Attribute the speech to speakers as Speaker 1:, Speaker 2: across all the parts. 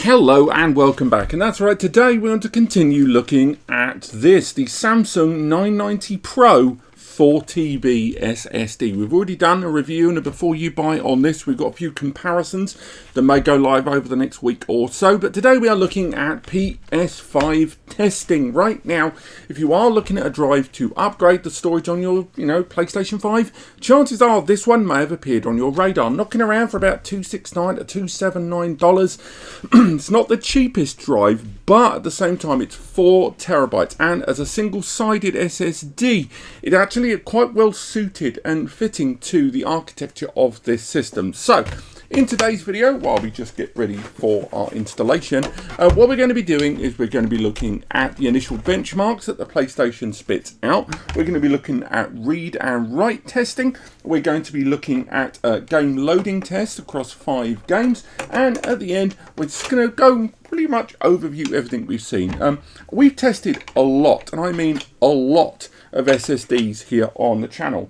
Speaker 1: Hello and welcome back, and that's right, today we want to continue looking at this, the Samsung 990 Pro 4TB SSD. We've already done a review and a before you buy on this. We've got a few comparisons that may go live over the next week or so, but today we are looking at PS5 testing. Right now, if you are looking at a drive to upgrade the storage on your, PlayStation 5, chances are this one may have appeared on your radar, knocking around for about $269 to $279. It's not the cheapest drive, but at the same time it's 4 terabytes, and as a single-sided SSD, it actually is quite well suited and fitting to the architecture of this system. So in today's video, while we just get ready for our installation, what we're going to be doing is we're going to be looking at the initial benchmarks that the PlayStation spits out. We're going to be looking at read and write testing. We're going to be looking at game loading tests across 5 games. And at the end, we're just going to go pretty much overview everything we've seen. We've tested a lot, and I mean a lot, of SSDs here on the channel.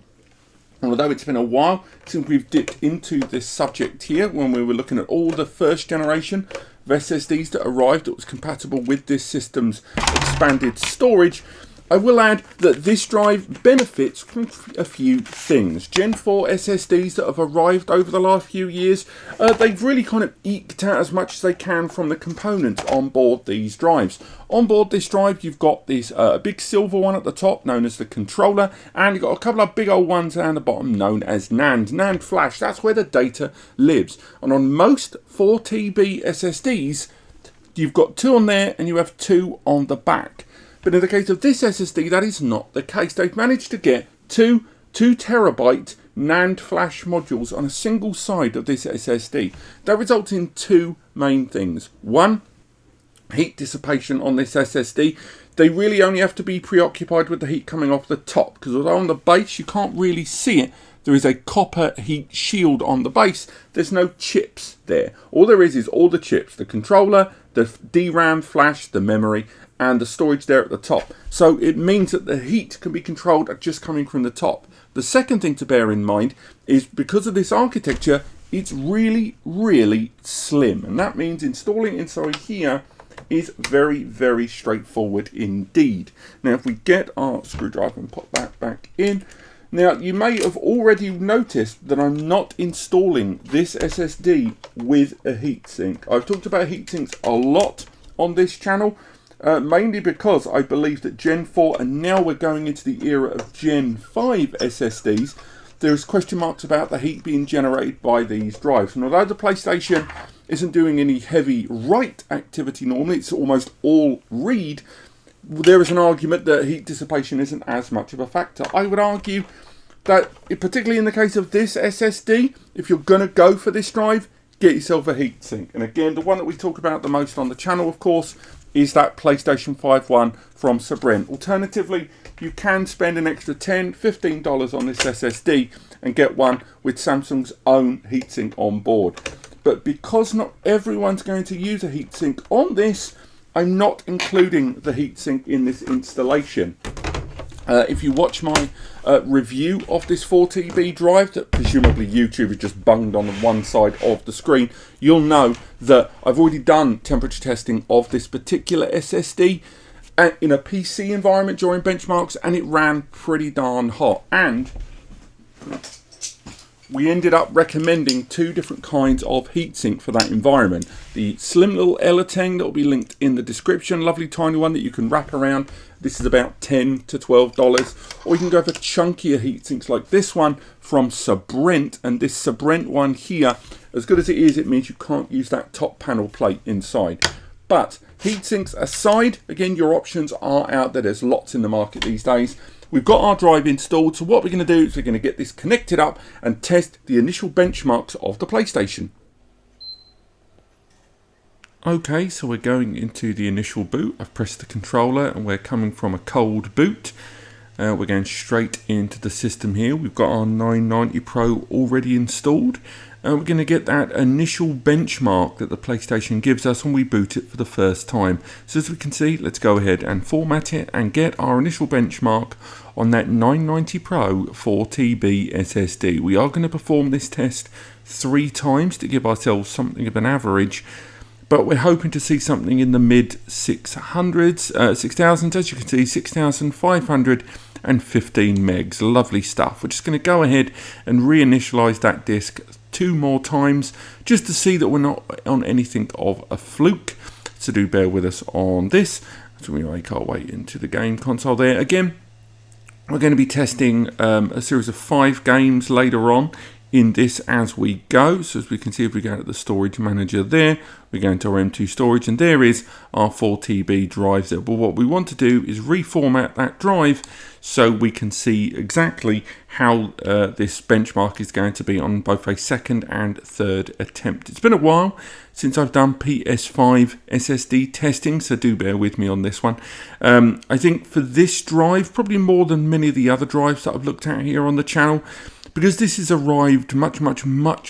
Speaker 1: Although it's been a while since we've dipped into this subject here, when we were looking at all the first generation of SSDs that arrived that was compatible with this system's expanded storage, I will add that this drive benefits from a few things. Gen 4 SSDs that have arrived over the last few years, they've really kind of eked out as much as they can from the components on board these drives. On board this drive, you've got this big silver one at the top, known as the controller, and you've got a couple of big old ones down the bottom, known as NAND flash. That's where the data lives. And on most 4TB SSDs, you've got 2 on there and you have 2 on the back. But in the case of this SSD, that is not the case. They've managed to get 2 terabyte NAND flash modules on a single side of this SSD. That results in 2 main things. One, heat dissipation on this SSD. They really only have to be preoccupied with the heat coming off the top, because although on the base you can't really see it, there is a copper heat shield on the base. There's no chips there. All there is all the chips, the controller, the DRAM, flash, the memory, and the storage there at the top. So it means that the heat can be controlled just coming from the top. The second thing to bear in mind is because of this architecture, it's really, really slim. And that means installing inside here is very, very straightforward indeed. Now, if we get our screwdriver and put that back in. Now, you may have already noticed that I'm not installing this SSD with a heatsink. I've talked about heatsinks a lot on this channel, mainly because I believe that Gen 4, and now we're going into the era of Gen 5 SSDs, there's question marks about the heat being generated by these drives. And although the PlayStation isn't doing any heavy write activity normally, it's almost all read, there is an argument that heat dissipation isn't as much of a factor. I would argue that, particularly in the case of this SSD, if you're going to go for this drive, get yourself a heatsink. And again, the one that we talk about the most on the channel, of course, is that PlayStation 5 one from Spiderman. Alternatively, you can spend an extra $10, $15 on this SSD and get one with Samsung's own heatsink on board. But because not everyone's going to use a heatsink on this, I'm not including the heatsink in this installation. If you watch my review of this 4TB drive that presumably YouTube has just bunged on one side of the screen, you'll know that I've already done temperature testing of this particular SSD in a PC environment during benchmarks, and it ran pretty darn hot. And we ended up recommending 2 different kinds of heatsink for that environment. The slim little Elden that will be linked in the description, lovely tiny one that you can wrap around. This is about $10 to $12. Or you can go for chunkier heatsinks like this one from Spiderman. And this Spiderman one here, as good as it is, it means you can't use that top panel plate inside. But heatsinks aside, again, your options are out there. There's lots in the market these days. We've got our drive installed, so what we're going to do is we're going to get this connected up and test the initial benchmarks of the PlayStation. Okay, so we're going into the initial boot. I've pressed the controller and we're coming from a cold boot. We're going straight into the system here. We've got our 990 Pro already installed. And we're going to get that initial benchmark that the PlayStation gives us when we boot it for the first time. So as we can see, let's go ahead and format it and get our initial benchmark on that 990 Pro 4TB SSD. We are going to perform this test 3 times to give ourselves something of an average. but we're hoping to see something in the mid 6,000s. As you can see, 6,515 megs. Lovely stuff. We're just going to go ahead and reinitialize that disk 2 more times just to see that we're not on anything of a fluke. So do bear with us on this as we make our way into the game console there. Again, we're going to be testing a series of 5 games later on in this as we go. So as we can see, if we go to the storage manager there, we go into our M2 storage, and there is our 4TB drive there. But what we want to do is reformat that drive so we can see exactly how this benchmark is going to be on both a second and third attempt. It's been a while since I've done PS5 SSD testing, so do bear with me on this one. I think for this drive, probably more than many of the other drives that I've looked at here on the channel, because this has arrived much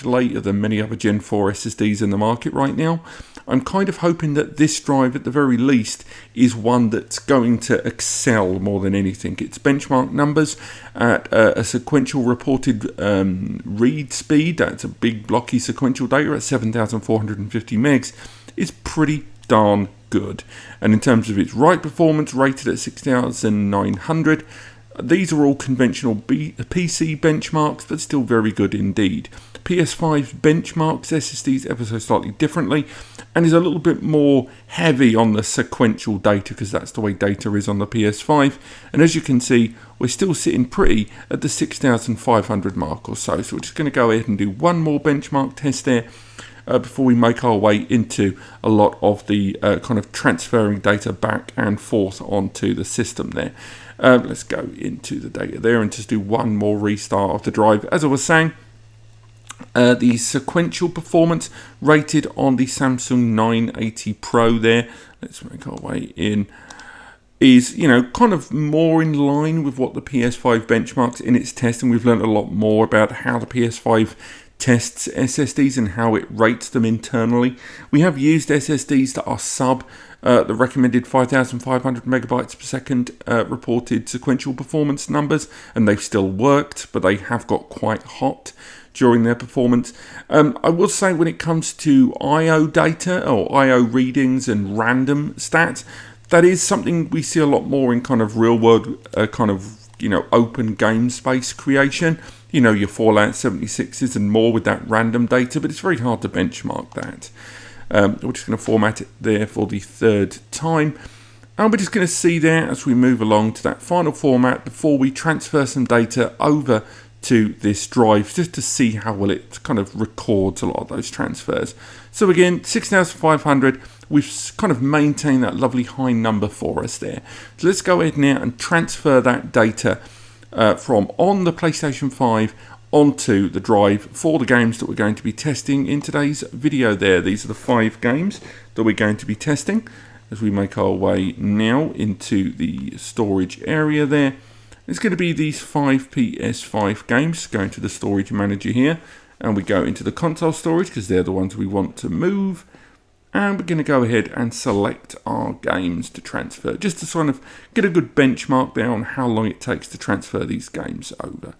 Speaker 1: later than many other Gen 4 SSDs in the market right now, I'm kind of hoping that this drive, at the very least, is one that's going to excel more than anything. Its benchmark numbers at a sequential reported read speed, that's a big blocky sequential data at 7,450 megs, is pretty darn good. And in terms of its write performance, rated at 6,900, these are all conventional PC benchmarks, but still very good indeed. PS5 benchmarks SSDs ever so slightly differently, and is a little bit more heavy on the sequential data, because that's the way data is on the PS5. And as you can see, we're still sitting pretty at the 6,500 mark or so. So we're just going to go ahead and do one more benchmark test there before we make our way into a lot of the kind of transferring data back and forth onto the system there. Let's go into the data there and just do one more restart of the drive. As I was saying, the sequential performance rated on the Samsung 980 Pro there, let's make our way in, is, you know, kind of more in line with what the PS5 benchmarks in its test, and we've learned a lot more about how the PS5 tests SSDs and how it rates them internally. We have used SSDs that are sub the recommended 5,500 megabytes per second reported sequential performance numbers, and they've still worked, but they have got quite hot during their performance. I will say, when it comes to I/O data or I/O readings and random stats, that is something we see a lot more in kind of real world kind of, you know, open game space creation. You know, your Fallout 76s and more with that random data, but it's very hard to benchmark that. We're just going to format it there for the 3rd time. And we're just going to see there as we move along to that final format before we transfer some data over to this drive, just to see how well it kind of records a lot of those transfers. So again, 6,500, we've kind of maintained that lovely high number for us there. So let's go ahead now and transfer that data from on the PlayStation 5 onto the drive for the games that we're going to be testing in today's video there. These are the 5 games that we're going to be testing as we make our way now into the storage area there. It's going to be these 5 PS5 games. Going to the storage manager here, and we go into the console storage because they're the ones we want to move. And we're going to go ahead and select our games to transfer, just to sort of get a good benchmark there on how long it takes to transfer these games over.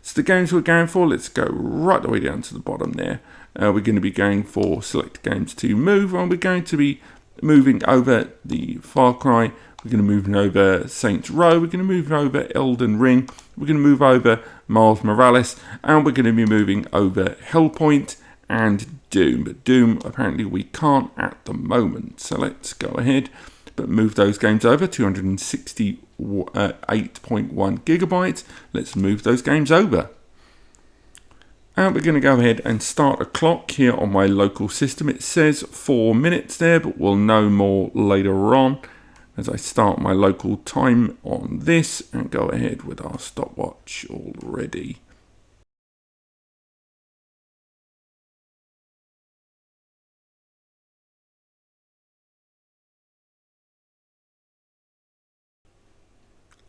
Speaker 1: So the games we're going for, let's go right the way down to the bottom there. We're going to be going for select games to move, and we're going to be moving over the Far Cry. We're going to move over Saints Row. We're going to move over Elden Ring. We're going to move over Miles Morales, and we're going to be moving over Hellpoint and Doom. But Doom, apparently we can't at the moment. So let's go ahead but move those games over. 268.1 gigabytes. Let's move those games over. And we're going to go ahead and start a clock here on my local system. It says 4 minutes there, but we'll know more later on as I start my local time on this and go ahead with our stopwatch already.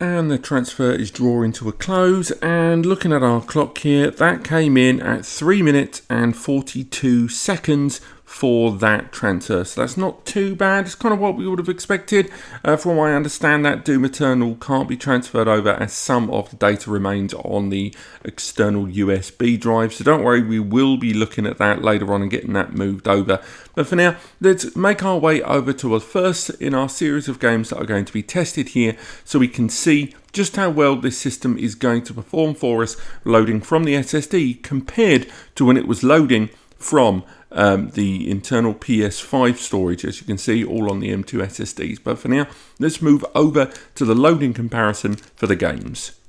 Speaker 1: And the transfer is drawing to a close, and looking at our clock here, that came in at 3 minutes and 42 seconds for that transfer. So that's not too bad. It's kind of what we would have expected. From what I understand, that Doom Eternal can't be transferred over as some of the data remains on the external USB drive. So don't worry, we will be looking at that later on and getting that moved over. But for now, let's make our way over to a first in our series of games that are going to be tested here, so we can see just how well this system is going to perform for us loading from the SSD compared to when it was loading from the internal PS5 storage, as you can see, all on the M2 SSDs. But for now, let's move over to the loading comparison for the games.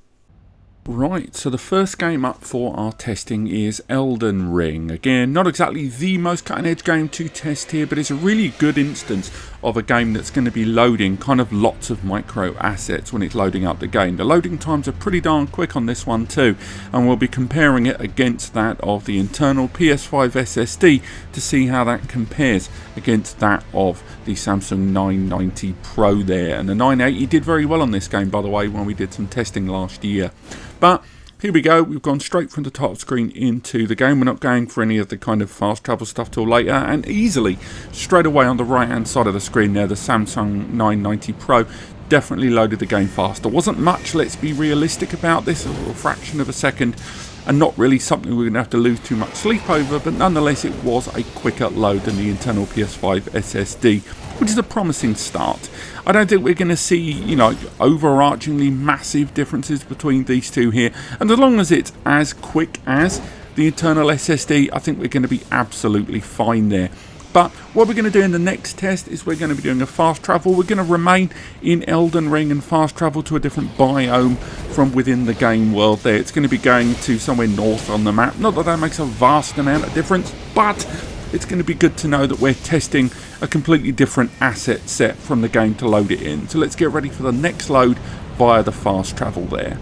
Speaker 1: Right, so the first game up for our testing is Elden Ring. Again, not exactly the most cutting edge game to test here, but it's a really good instance of a game that's going to be loading kind of lots of micro assets when it's loading up the game. The loading times are pretty darn quick on this one too, and we'll be comparing it against that of the internal PS5 SSD to see how that compares against that of the Samsung 990 Pro there. And the 980 did very well on this game, by the way, when we did some testing last year. But here we go, we've gone straight from the title screen into the game. We're not going for any of the kind of fast travel stuff till later, and easily straight away on the right hand side of the screen there, the Samsung 990 Pro definitely loaded the game faster. Wasn't much, let's be realistic about this, a fraction of a second, and not really something we're going to have to lose too much sleep over, but nonetheless it was a quicker load than the internal PS5 SSD, which is a promising start. I don't think we're going to see, you know, overarchingly massive differences between these two here, and as long as it's as quick as the internal SSD, I think we're going to be absolutely fine there. But what we're going to do in the next test is we're going to be doing a fast travel. We're going to remain in Elden Ring and fast travel to a different biome from within the game world there. It's going to be going to somewhere north on the map. Not that that makes a vast amount of difference, but it's going to be good to know that we're testing a completely different asset set from the game to load it in. So let's get ready for the next load via the fast travel there.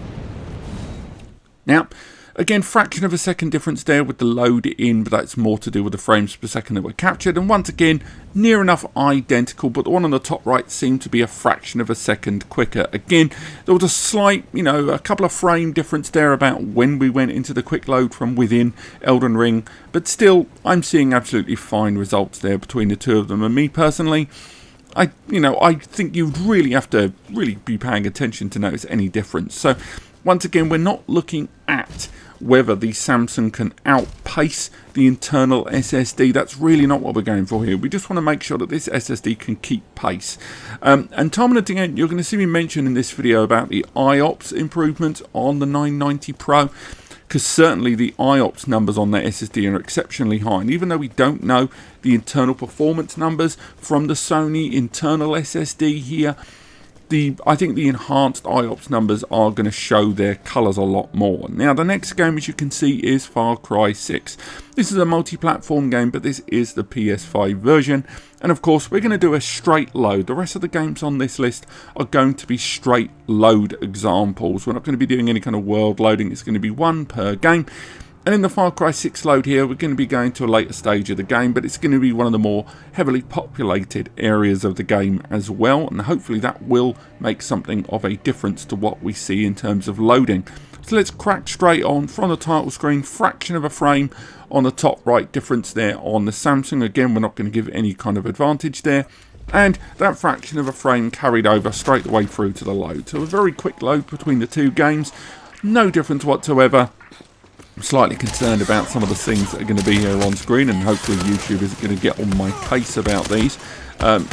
Speaker 1: Now, again, fraction of a second difference there with the load in, but that's more to do with the frames per second that were captured. And once again, near enough identical, but the one on the top right seemed to be a fraction of a second quicker. Again, there was a slight, you know, a couple of frame difference there about when we went into the quick load from within Elden Ring, but still, I'm seeing absolutely fine results there between the two of them. And me personally, I think you'd really have to be paying attention to notice any difference. So once again, we're not looking at whether the Samsung can outpace the internal SSD. That's really not what we're going for here. We just want to make sure that this SSD can keep pace. And time and again, you're going to see me mention in this video about the IOPS improvements on the 990 Pro, because certainly the IOPS numbers on that SSD are exceptionally high. And even though we don't know the internal performance numbers from the Sony internal SSD here, I think the enhanced IOPS numbers are going to show their colours a lot more. Now, the next game, as you can see, is Far Cry 6. This is a multi-platform game, but this is the PS5 version. And of course, we're going to do a straight load. The rest of the games on this list are going to be straight load examples. We're not going to be doing any kind of world loading. It's going to be one per game. And in the Far Cry 6 load here, we're going to be going to a later stage of the game, but it's going to be one of the more heavily populated areas of the game as well, and hopefully that will make something of a difference to what we see in terms of loading. So let's crack straight on from the title screen, fraction of a frame on the top right difference there on the Samsung. Again, we're not going to give any kind of advantage there. And that fraction of a frame carried over straight the way through to the load. So a very quick load between the two games, no difference whatsoever. I'm slightly concerned about some of the things that are going to be here on screen, and hopefully YouTube isn't going to get on my case about these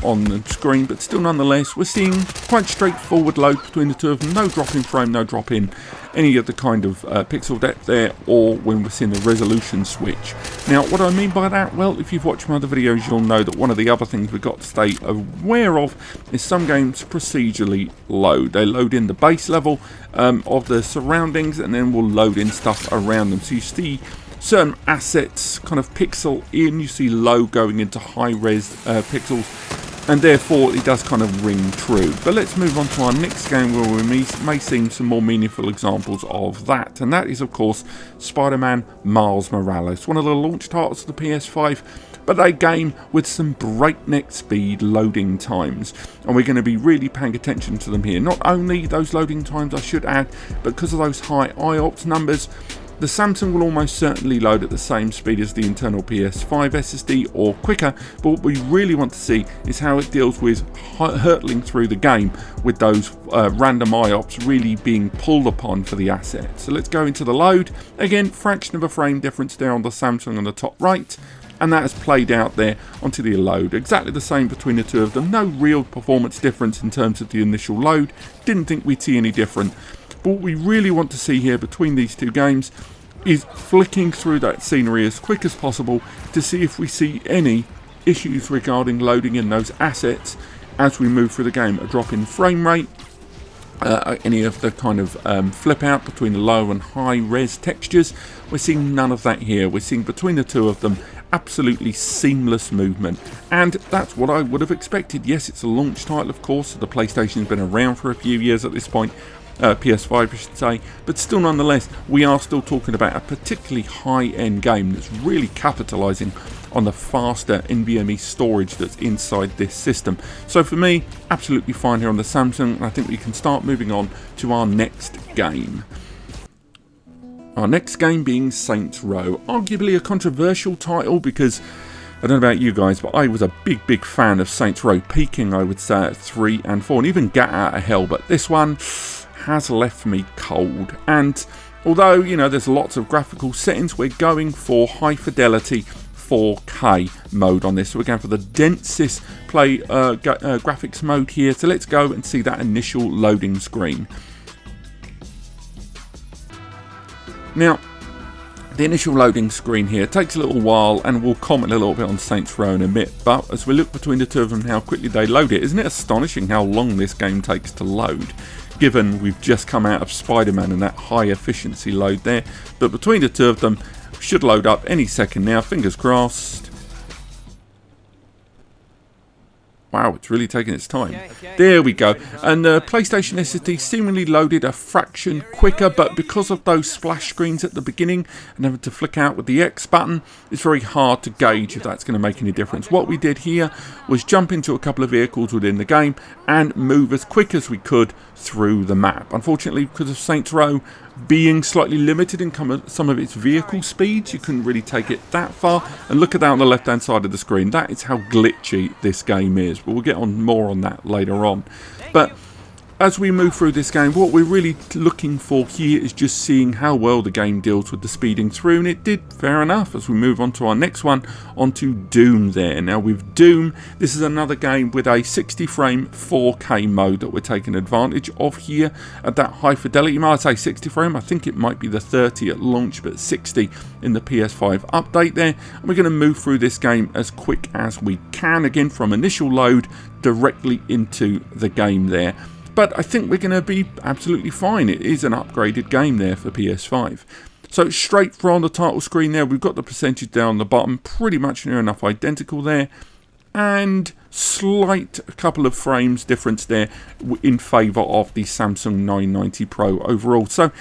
Speaker 1: on the screen, but still nonetheless we're seeing quite straightforward load between the two of them. No drop in frame, no drop in any of the kind of pixel depth there, or when we're seeing the resolution switch. Now, what do I mean by that? Well, if you've watched my other videos, you'll know that one of the other things we've got to stay aware of is some games procedurally load. They load in the base level of the surroundings, and then we'll load in stuff around them. So you see certain assets kind of pixel in, you see low going into high res pixels, and therefore it does kind of ring true. But let's move on to our next game where we may see some more meaningful examples of that, and that is of course Spiderman Miles Morales, one of the launch titles of the PS5, but a game with some breakneck speed loading times, and we're going to be really paying attention to them here. Not only those loading times, I should add, but because of those high IOPS numbers, the Samsung will almost certainly load at the same speed as the internal PS5 SSD or quicker, but what we really want to see is how it deals with hurtling through the game with those random IOPS really being pulled upon for the asset. So let's go into the load. Again, fraction of a frame difference there on the Samsung on the top right, and that has played out there onto the load. Exactly the same between the two of them. No real performance difference in terms of the initial load. Didn't think we'd see any different. But what we really want to see here between these two games is flicking through that scenery as quick as possible to see if we see any issues regarding loading in those assets as we move through the game. A drop in frame rate, any of the kind of flip out between the low and high res textures. We're seeing none of that here. We're seeing between the two of them absolutely seamless movement, and that's what I would have expected. Yes, it's a launch title, of course, so the PlayStation's been around for a few years at this point, PS5 I should say, but still nonetheless we are still talking about a particularly high-end game that's really capitalising on the faster NVMe storage that's inside this system. So for me, absolutely fine here on the Samsung, and I think we can start moving on to our next game. Our next game being Saints Row, arguably a controversial title because I don't know about you guys, but I was a big fan of Saints Row, peaking I would say at 3 and 4, and even Get Out of Hell, but this one has left me cold. And although, you know, there's lots of graphical settings, we're going for high fidelity 4K mode on this, so we're going for the densest graphics mode here. So let's go and see that initial loading screen. Now, the initial loading screen here takes a little while, and we'll comment a little bit on Saints Row in a bit, but as we look between the two of them how quickly they load it, isn't it astonishing how long this game takes to load, given we've just come out of Spiderman and that high efficiency load there. But between the two of them, should load up any second now, fingers crossed. Wow, it's really taking its time. There we go. And the PlayStation SSD seemingly loaded a fraction quicker, but because of those splash screens at the beginning and having to flick out with the X button, it's very hard to gauge if that's going to make any difference. What we did here was jump into a couple of vehicles within the game and move as quick as we could through the map. Unfortunately, because of Saints Row being slightly limited in some of its vehicle speeds, you couldn't really take it that far. And look at that on the left hand side of the screen, that is how glitchy this game is, but we'll get on more on that later on. But as we move through this game, what we're really looking for here is just seeing how well the game deals with the speeding through, and it did fair enough. As we move on to our next one, onto Doom there. Now with Doom, this is another game with a 60 frame 4K mode that we're taking advantage of here at that high fidelity mode. I say 60 frame, I think it might be the 30 at launch, but 60 in the PS5 update there. And we're going to move through this game as quick as we can, again from initial load directly into the game there. But I think we're going to be absolutely fine. It is an upgraded game there for PS5. So straight from the title screen there, we've got the percentage down the bottom, pretty much near enough identical there. And slight couple of frames difference there in favour of the Samsung 990 Pro overall. So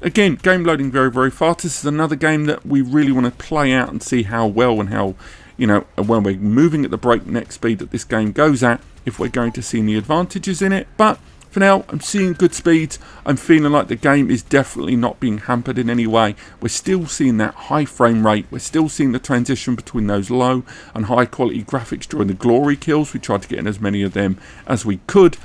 Speaker 1: again, game loading very fast. This is another game that we really want to play out and see how well and how, you know, when we're moving at the breakneck speed that this game goes at, if we're going to see any advantages in it. But for now, I'm seeing good speeds. I'm feeling like the game is definitely not being hampered in any way. We're still seeing that high frame rate. We're still seeing the transition between those low and high quality graphics during the glory kills. We tried to get in as many of them as we could.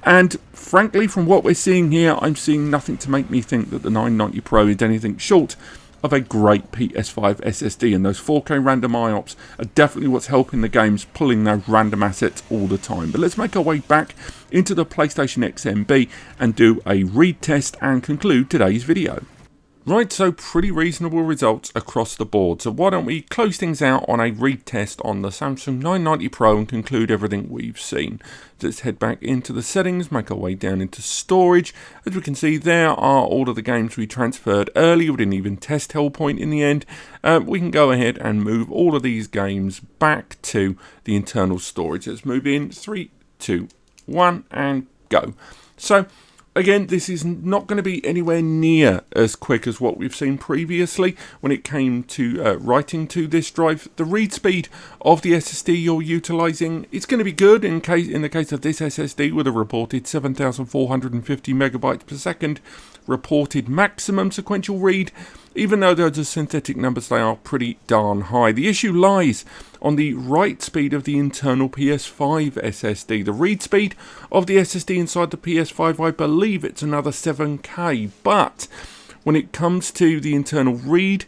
Speaker 1: And frankly, from what we're seeing here, I'm seeing nothing to make me think that the 990 Pro is anything short of a great PS5 SSD, and those 4K random IOPS are definitely what's helping the games pulling those random assets all the time. But let's make our way back into the PlayStation XMB and do a read test and conclude today's video. Right, so pretty reasonable results across the board. So why don't we close things out on a read test on the Samsung 990 Pro and conclude everything we've seen. Let's head back into the settings, make our way down into storage. As we can see, there are all of the games we transferred earlier. We didn't even test Hellpoint in the end. We can go ahead and move all of these games back to the internal storage. Let's move in 3, 2, 1 and go. So again, this is not going to be anywhere near as quick as what we've seen previously when it came to writing to this drive. The read speed of the SSD you're utilising, it's going to be good. In the case of this SSD, with a reported 7,450 megabytes per second reported maximum sequential read. even though those are synthetic numbers, they are pretty darn high. The issue lies on the write speed of the internal PS5 SSD. The read speed of the SSD inside the PS5, I believe it's another 7K, but when it comes to the internal read,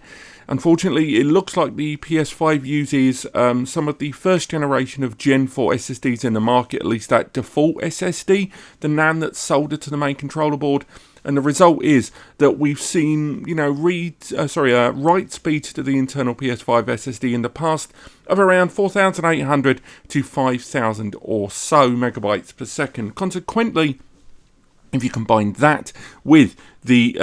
Speaker 1: unfortunately, it looks like the PS5 uses some of the first generation of Gen 4 SSDs in the market, at least that default SSD, the NAND that's soldered to the main controller board. And the result is that we've seen, write speeds to the internal PS5 SSD in the past of around 4,800 to 5,000 or so megabytes per second. Consequently, if you combine that with the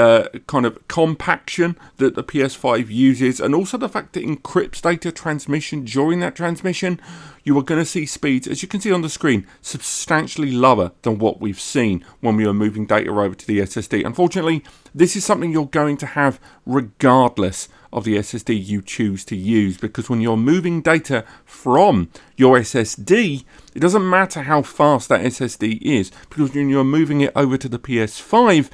Speaker 1: kind of compaction that the PS5 uses, and also the fact that it encrypts data transmission during that transmission, you are going to see speeds, as you can see on the screen, substantially lower than what we've seen when we were moving data over to the SSD. Unfortunately, this is something you're going to have regardless of the SSD you choose to use, because when you're moving data from your SSD, it doesn't matter how fast that SSD is, because when you're moving it over to the PS5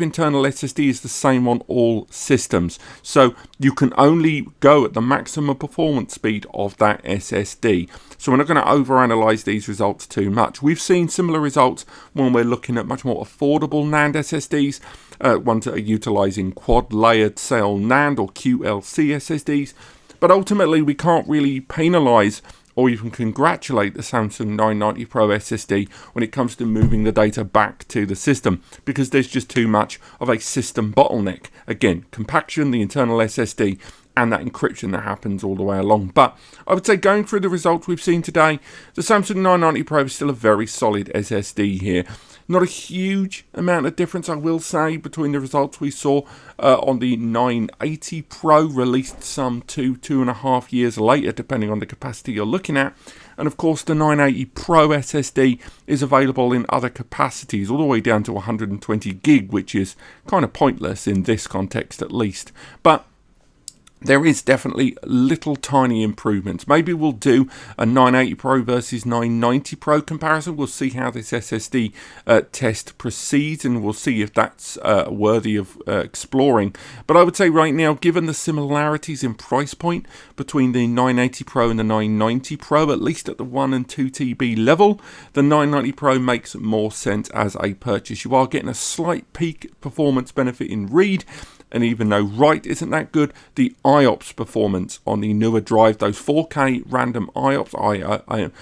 Speaker 1: internal SSD is the same on all systems. So you can only go at the maximum performance speed of that SSD. So we're not going to overanalyze these results too much. We've seen similar results when we're looking at much more affordable NAND SSDs, ones that are utilizing quad-layered cell NAND or QLC SSDs. But ultimately, we can't really penalize or even congratulate the Samsung 990 Pro SSD when it comes to moving the data back to the system, because there's just too much of a system bottleneck. Again, compaction, the internal SSD, and that encryption that happens all the way along. But I would say, going through the results we've seen today, the Samsung 990 Pro is still a very solid SSD here. Not a huge amount of difference, I will say, between the results we saw on the 980 Pro, released some 2.5 years later, depending on the capacity you're looking at. And of course, the 980 Pro SSD is available in other capacities, all the way down to 120 gig, which is kind of pointless in this context at least. But there is definitely little tiny improvements. Maybe we'll do a 980 Pro versus 990 Pro comparison. We'll see how this SSD test proceeds, and we'll see if that's worthy of exploring. But I would say right now, given the similarities in price point between the 980 Pro and the 990 Pro, at least at the 1 and 2 TB level, the 990 Pro makes more sense as a purchase. You are getting a slight peak performance benefit in read, and even though write isn't that good, the IOPS performance on the newer drive, those 4K random IOPS,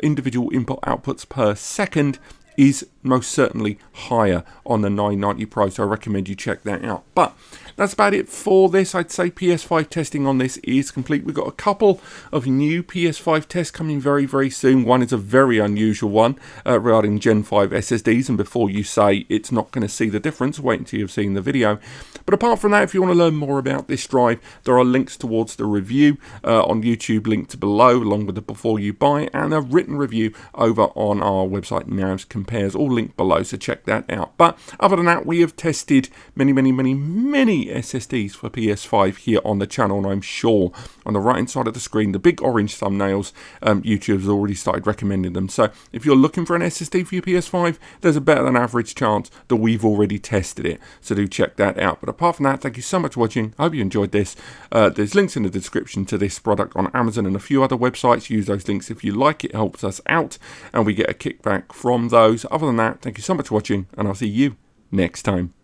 Speaker 1: individual input outputs per second, is most certainly higher on the 990 Pro, so I recommend you check that out. But that's about it for this. I'd say PS5 testing on this is complete. We've got a couple of new PS5 tests coming very, very soon. One is a very unusual one regarding Gen 5 SSDs, and before you say it's not going to see the difference, wait until you've seen the video. But apart from that, if you want to learn more about this drive, there are links towards the review on YouTube linked below, along with the before you buy, and a written review over on our website, Navs Compares, all linked below, so check that out. But other than that, we have tested many SSDs for PS5 here on the channel, and I'm sure on the right hand side of the screen, the big orange thumbnails, YouTube has already started recommending them. So if you're looking for an SSD for your PS5, there's a better than average chance that we've already tested it, so do check that out. But apart from that, thank you so much for watching. I hope you enjoyed this. There's links in the description to this product on Amazon and a few other websites. Use those links if you like. It helps us out and we get a kickback from those. Other than that, thank you so much for watching, and I'll see you next time.